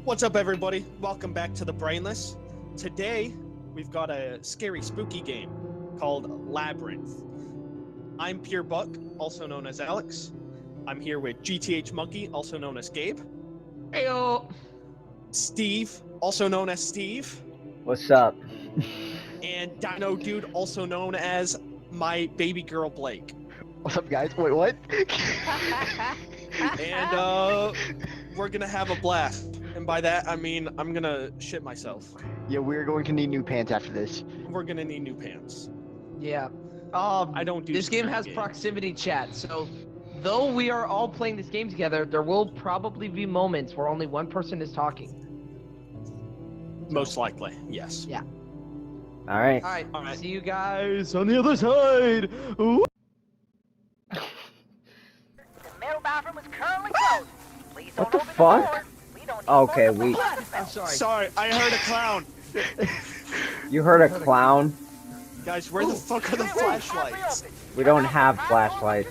What's up, everybody? Welcome back to the Brainless. Today, we've got a scary, spooky game called Labyrinth. I'm Pure Buck, also known as Alex. I'm here with GTH Monkey, also known as Gabe. Heyo. Steve, also known as Steve. What's up? And Dino Dude, also known as my baby girl Blake. What's up, guys? Wait, what? And we're gonna have a blast. And by that, I mean I'm gonna shit myself. Yeah, we're going to need new pants after this. We're gonna need new pants. Yeah. I don't do This game scary has games. proximity chat, so though we are all playing this game together, there will probably be moments where only one person is talking. Most likely, yes. Yeah. All right. All right. See you guys on the other side. Ooh. The mail bathroom is currently closed. Please don't What the open fuck? the door. We don't need Okay, more we- blood. I'm sorry. Sorry, I heard a clown. You heard a clown? Guys, where the fuck are the flashlights? We don't have flashlights.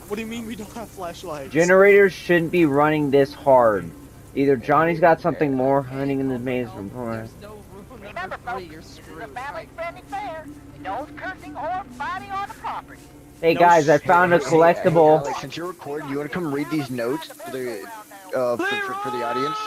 What do you mean we don't have flashlights? Generators shouldn't be running this hard. Either Johnny's got something more hunting in the maze room. There's no room Remember, number 3. folks, You're this is a screwed. family-friendly fair. No cursing or fighting on the property. Hey No guys, I found a shit. collectible. Alex, since you're recording, you want to come read these notes for the for the audience?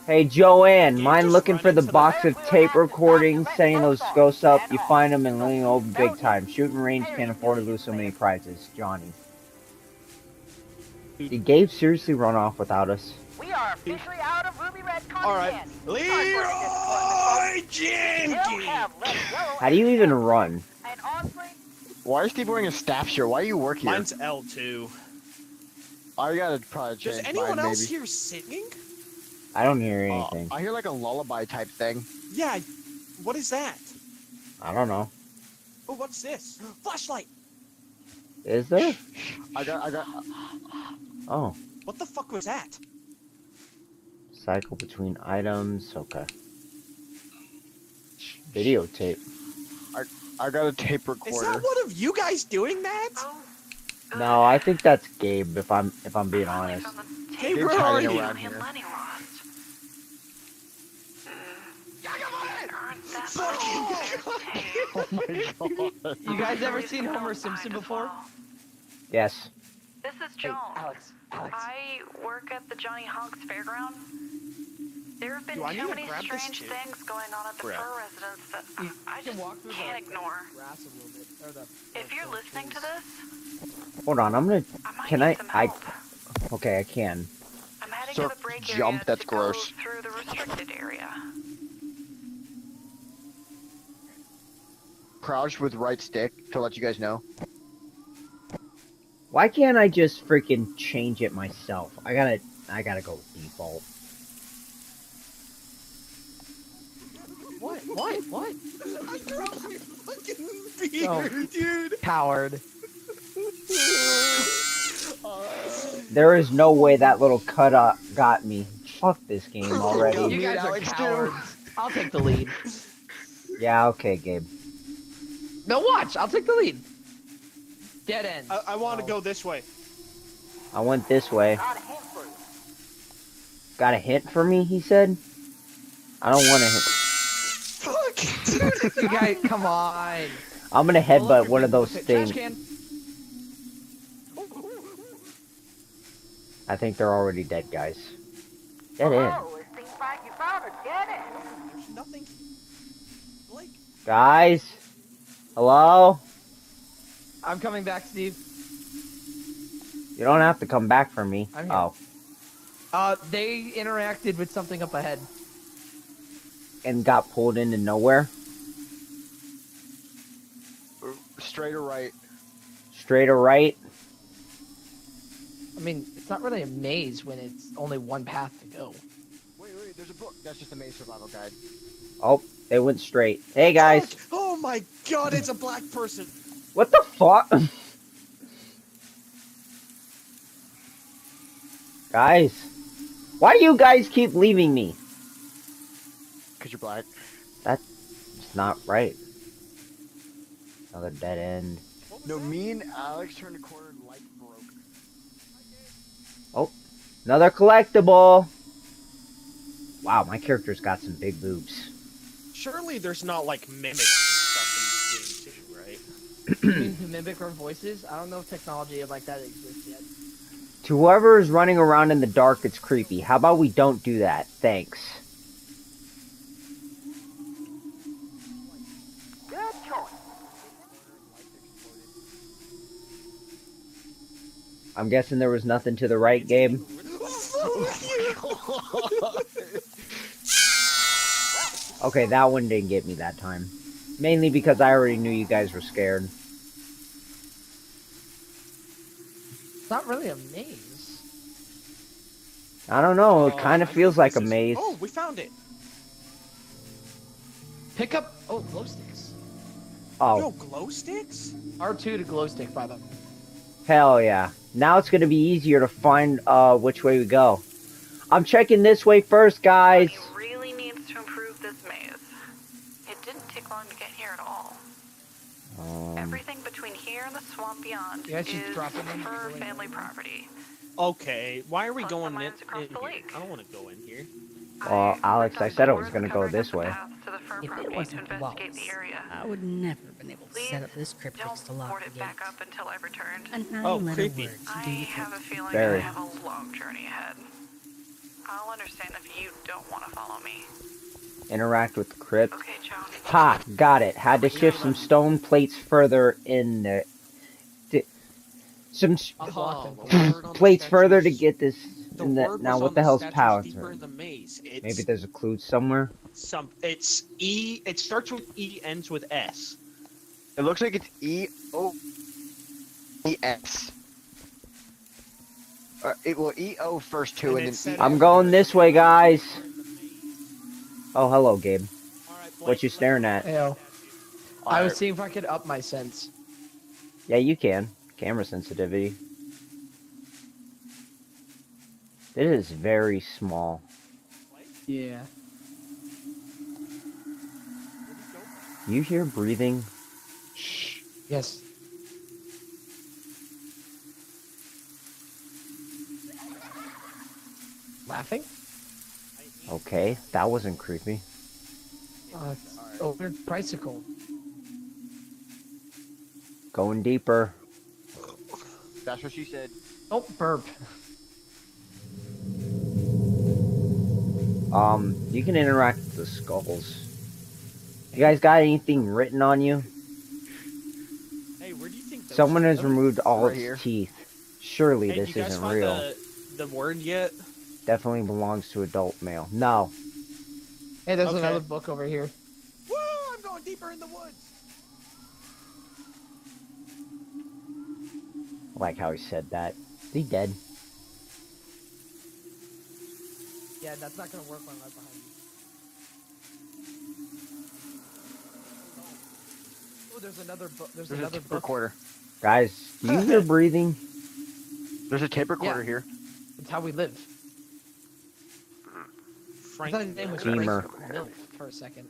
Hey Joanne, mind looking for the box of tape recordings, setting those ghosts up. You find them and leaning over big time. Shooting range can't afford to lose so many prizes. Johnny. Did Gabe seriously run off without us? We are officially out of Ruby Red Cotton All right, Candy. Leroy Still Jenkins. have let go How do you even run? and honestly, Why is Steve wearing a staff shirt? Why do you work here? Mine's L2. I gotta probably Does change anyone mine, else maybe. here singing? I don't hear anything. I hear like a lullaby type thing. Yeah. What is that? I don't know. Oh, what's this? Flashlight. Is there? I got. Oh. What the fuck was that? Cycle between items. Okay. Videotape. I got a tape Is recorder. that one of you guys doing that? No, I think that's Gabe. If I'm being honest. Hey, Gabe's where are hiding you? around here. Oh my god. You guys ever seen Homer Simpson before? Yes. This is Hey, Joan. Alex. I work at the Johnny Honks Fairground. There have been Do I need too to many grab this strange too? things going on at the Grab. fur residence that You I can just walk through can't the ignore. grass a little bit. Or the, If you're listening to this, Hold on. I'm gonna. I might Can need I? some I. help. Okay, I can. I'm heading Sir, to the break jump, area that's to go gross. through the restricted area. Crouch with right stick to let you guys know. Why can't I just freaking change it myself? I gotta go with default. What? I dropped my fucking beer, Oh. dude. Coward. There is no way that little cut up got me. Fuck this game already. You guys are Alex, too. cowards. I'll take the lead. Yeah. Okay, Gabe. No, watch. I'll take the lead. Dead end. I want to go this way. I went this way. got a hint for you. Got a hint for me? He said. I don't want a hint. Fuck. You guys, come on. I'm gonna headbutt one of those Trash things. can. I think they're already dead, guys. Dead end. Oh, it seems like you found a dead end. There's nothing. Blake. Guys. Hello. I'm coming back, Steve. You don't have to come back for me. I'm here. Oh. They interacted with something up ahead. And got pulled into nowhere. Straight or right? Straight or right. I mean, it's not really a maze when it's only one path to go. Wait, there's a book. That's just a maze survival guide. Oh, they went straight. Hey guys. Fuck. Oh my god, it's a black person. What the fuck? Guys. Why do you guys keep leaving me? Cause you're black. It's not right. Another dead end. No, me and Alex turned a corner and light broke. Another collectible. Wow, my character's got some big boobs. Surely there's not like mimics and stuff in this game too, right? You mean to mimic our voices? I don't know if technology like that exists yet. To whoever is running around in the dark, it's creepy. How about we don't do that? Thanks. Good choice. I'm guessing there was nothing to the right, Gabe. Okay, that one didn't get me that time. Mainly because I already knew you guys were scared. It's not really a maze. I don't know, it kind I of feels think like this a is- maze. Oh, we found it. Pick up. Oh, glow sticks. Oh, Yo, glow sticks? R2 to glow stick, by the way. hell yeah. Now it's gonna be easier to find which way we go. I'm checking this way first, guys. He really needs to improve this maze. It didn't take long to get here at all. Everything between here and the swamp beyond Yeah, she's is dropping them. for family property. Okay, why are we Plus going the in, mines across in the here? lake. I don't want to go in here. Well, Alex, I said I was gonna go Covering this up the way. path to the fur If it property to wasn't investigate the walls, area. I would never have been able to Please set up this cryptix don't to lock board the it gate. back up until I've returned. A Oh, nine-letter creepy. word to I do the have a trick. feeling Very. I have a long journey ahead. I'll understand if you don't want to follow me. Interact with the crypt. Okay, Joan. Ha! Got it. Had to shift some stone plates further in there. Some Oh, them. the word on the plates further to statues- get this. the In the, word now, was what on the hell's statues power? deeper in the maze. It's Maybe there's a clue somewhere. It's E. It starts with E, ends with S. It looks like it's E-O-E-S. Well, E-O first two, And and it then said- E. I'm going this way, guys. Oh, hello, Gabe. All right, What you staring at? Ayo. I was seeing if I could up my sense. Yeah, you can. Camera sensitivity. It is very small. Yeah. You hear breathing? Yes. Laughing? Okay, that wasn't creepy. Weird tricycle. Going deeper. That's what she said. Don't burp. You can interact with the skulls. You guys got anything written on you? Hey, where do you think those Someone has are? removed all Right its here. teeth. Surely Hey, this you guys isn't find real. the word yet? Definitely belongs to adult male. No. Hey, there's Okay. another book over here. Woo! I'm going deeper in the woods. I like how he said that. Is he dead? Yeah, that's not gonna work when I'm right behind you. Oh, there's another book. There's There's a another tape book. recorder. Guys, do you hear breathing? There's a tape recorder Yeah. here. It's how we live. I Frank. thought his name was Gamer. Frank Milf for a second.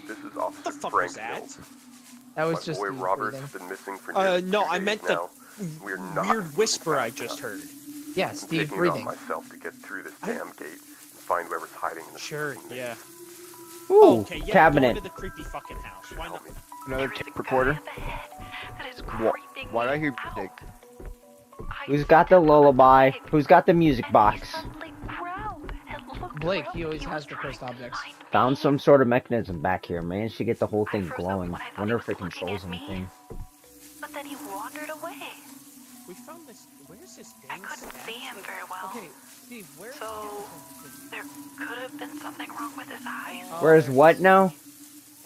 This is What the Officer fuck Frank was that? Mills. That was My just boy me Robert's breathing. been missing for nearly No, 2 I days meant the now. We're not weird moving whisper I fast just enough. heard. Yeah, I'm Steve taking breathing. it on myself to get through this damn gate and find whoever's hiding in the Sure, freezing yeah. Ooh, Oh, okay, yeah, cabinet. go into the creepy fucking house. Why not? Help me. Another There is tape a recorder. guy up ahead that is Wha- creeping Why did I me hear out. music? Who's got the lullaby? Who's got the music And box? he suddenly growled and looked Blake, around he always like has was the cursed trying to objects. find Found me. some sort of mechanism back here. Managed to get the whole thing I froze up glowing. when I thought Wonder he if it was looking controls at me. anything. But then he wandered away. We found this. Where's this I dang couldn't statue? see him very well. Okay, Steve, where? So there could have been something wrong with his eyes. Where's what now?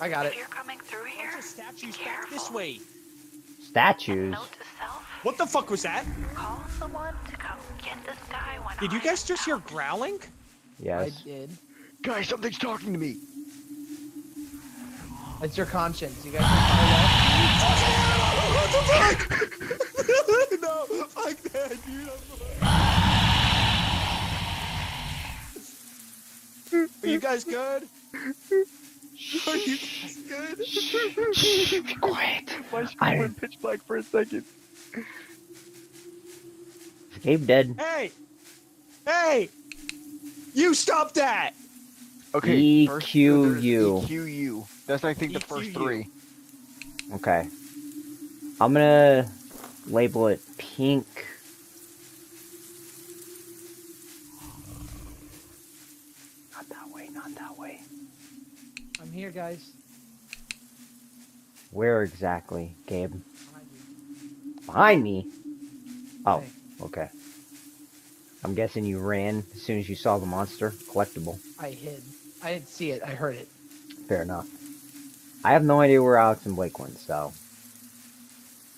I got If it. you're coming through here, Bunch of statues be back this careful. way. And Statues. note to self, What the fuck was that? call someone to come get this guy when Did you I'm guys just hear out. growling? I Yes. did. Guys, something's talking to me. It's your conscience. You guys can follow that? What the fuck? No, fuck that, dude. Are you guys good? Are you guys good? Be quiet. My screen went pitch black for a second. Gabe dead. Hey! Hey! You stop that! Okay, first EQU. there's EQU. That's I think the first EQU. 3. Okay. I'm gonna label it pink. Not that way, not that way. I'm here, guys. Where exactly, Gabe? Behind you. Behind me? Oh, Hey, okay. I'm guessing you ran as soon as you saw the monster. Collectible. I hid. I didn't see it. I heard it. Fair enough. I have no idea where Alex and Blake went, so.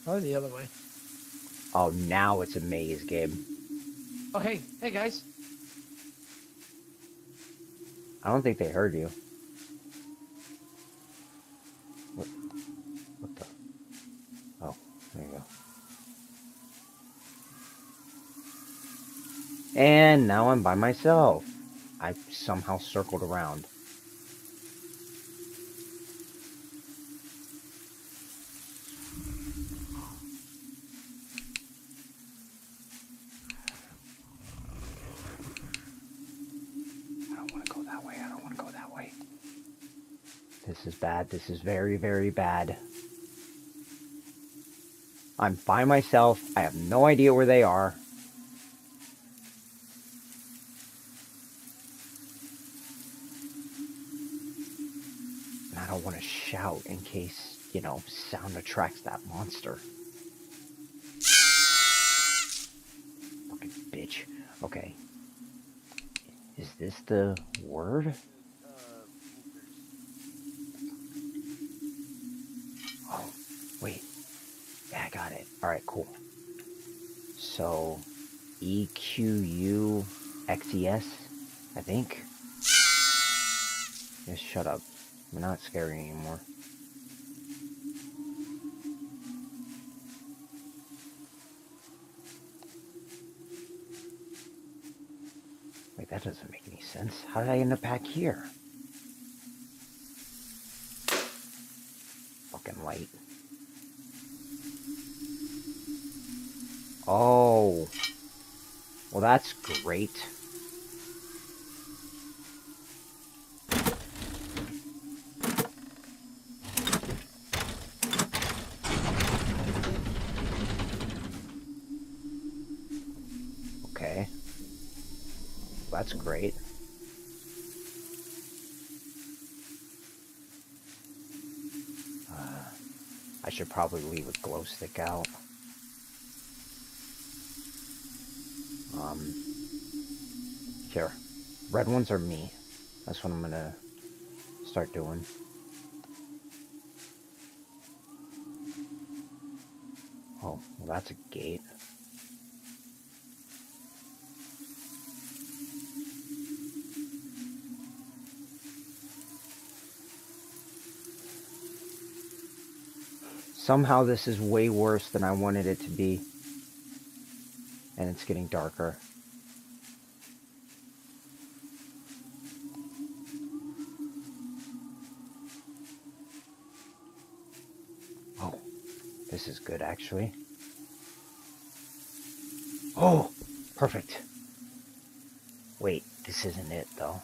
Oh, the other way. Oh, now it's a maze, Gabe. Oh, hey. Hey, guys. I don't think they heard you. What the? Oh, there you go. And now I'm by myself. I somehow circled around. I don't want to go that way. I don't want to go that way. This is bad. This is very, very bad. I'm by myself. I have no idea where they are. And I don't want to shout in case, you know, sound attracts that monster. Fucking bitch. Okay. Is this the word? Oh, wait. Yeah, I got it. Alright, cool. So, EQUXES, I think. Just shut up. I'm not scary anymore. Wait, that doesn't make any sense. How did I end up back here? Fucking light. Oh. Well, that's great. Okay. That's great. I should probably leave a glow stick out. Here. Red ones are me. That's what I'm gonna start doing. Oh, well, that's a gate. Somehow this is way worse than I wanted it to be. And it's getting darker. Oh, this is good actually. Oh, perfect. Wait, this isn't it though.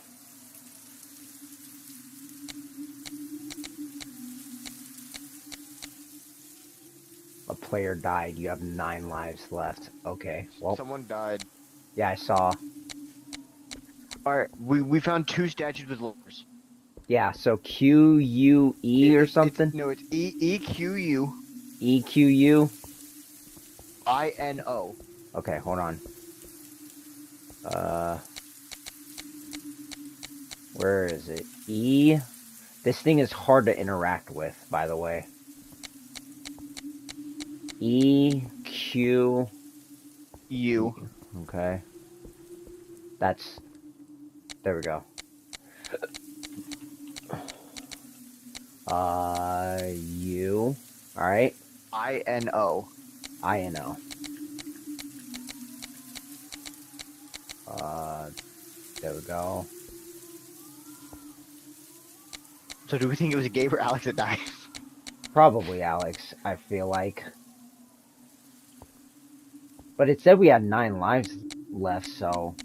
A player died. You have 9 lives left. Okay, well. Someone died. Yeah, I saw. Alright, we found 2 statues with lures. Yeah, so QUE or something? No, it's EQU. EQU? INO. Okay, hold on. Where is it? E? This thing is hard to interact with, by the way. EQ. U. Okay. That's... There we go. U. Alright. INO. INO. There we go. So do we think it was Gabe or Alex that died? Probably Alex, I feel like. But it said we had 9 lives left, so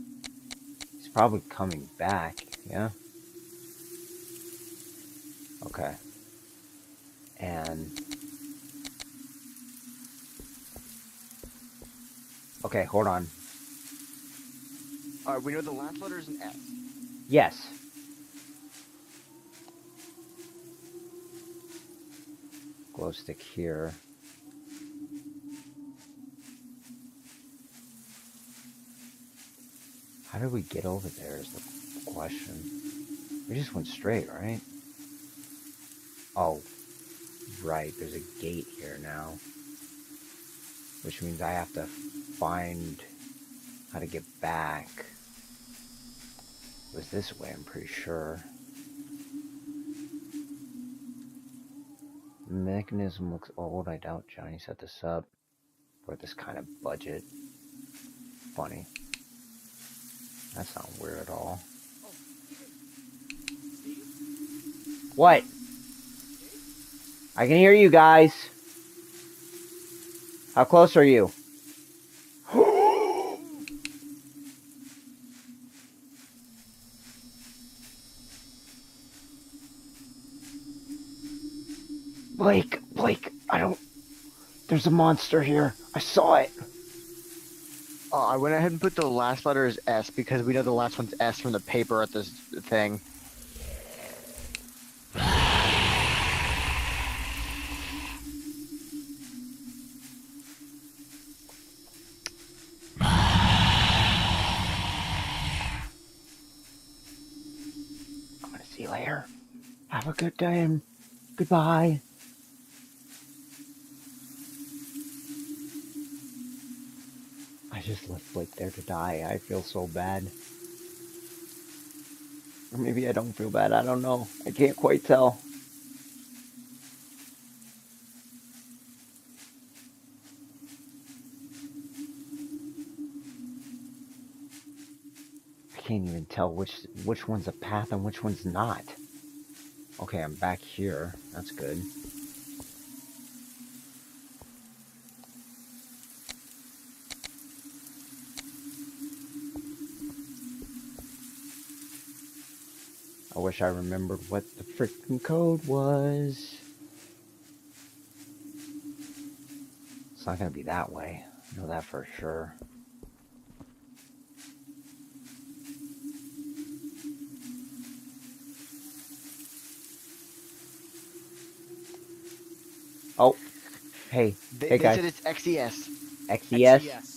he's probably coming back. Yeah. Okay. And okay, hold on. Alright, we know the last letter is an S. Yes. Glow stick here. How did we get over there is the question. We just went straight, right? Oh, right. There's a gate here now. Which means I have to find how to get back. It was this way, I'm pretty sure. Mechanism looks old. I doubt Johnny set this up for this kind of budget. Funny. That's not weird at all. What? I can hear you guys. How close are you? Blake, I don't... There's a monster here. I saw it. I went ahead and put the last letter as S because we know the last one's S from the paper at this thing. I'm gonna see you later. Have a good day and goodbye. I just left Blake there to die. I feel so bad. Or maybe I don't feel bad. I don't know. I can't quite tell. I can't even tell which one's a path and which one's not. Okay, I'm back here. That's good. I wish I remembered what the freaking code was. It's not gonna be that way. I know that for sure. Oh, hey, They hey guys. said it's XES. XES? XES.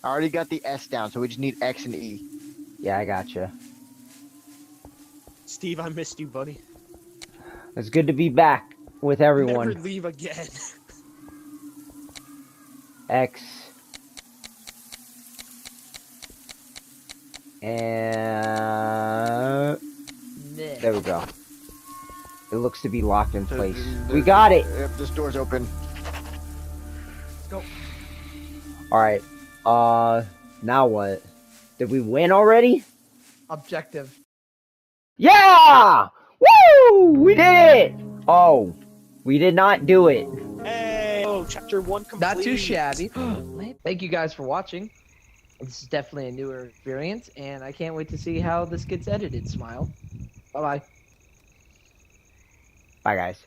I already got the S down, so we just need X and E. Yeah, I gotcha. Steve, I missed you, buddy. It's good to be back with everyone. Never leave again. X. And there we go. It looks to be locked in place. We got it! Yep, this door's open. Let's go. Alright. Now what? Did we win already? Objective. Yeah! Woo! We did it! Oh, we did not do it. Hey! Oh, chapter 1 complete. Not too shabby. Thank you guys for watching. This is definitely a newer experience, and I can't wait to see how this gets edited. Smile. Bye-bye. Bye, guys.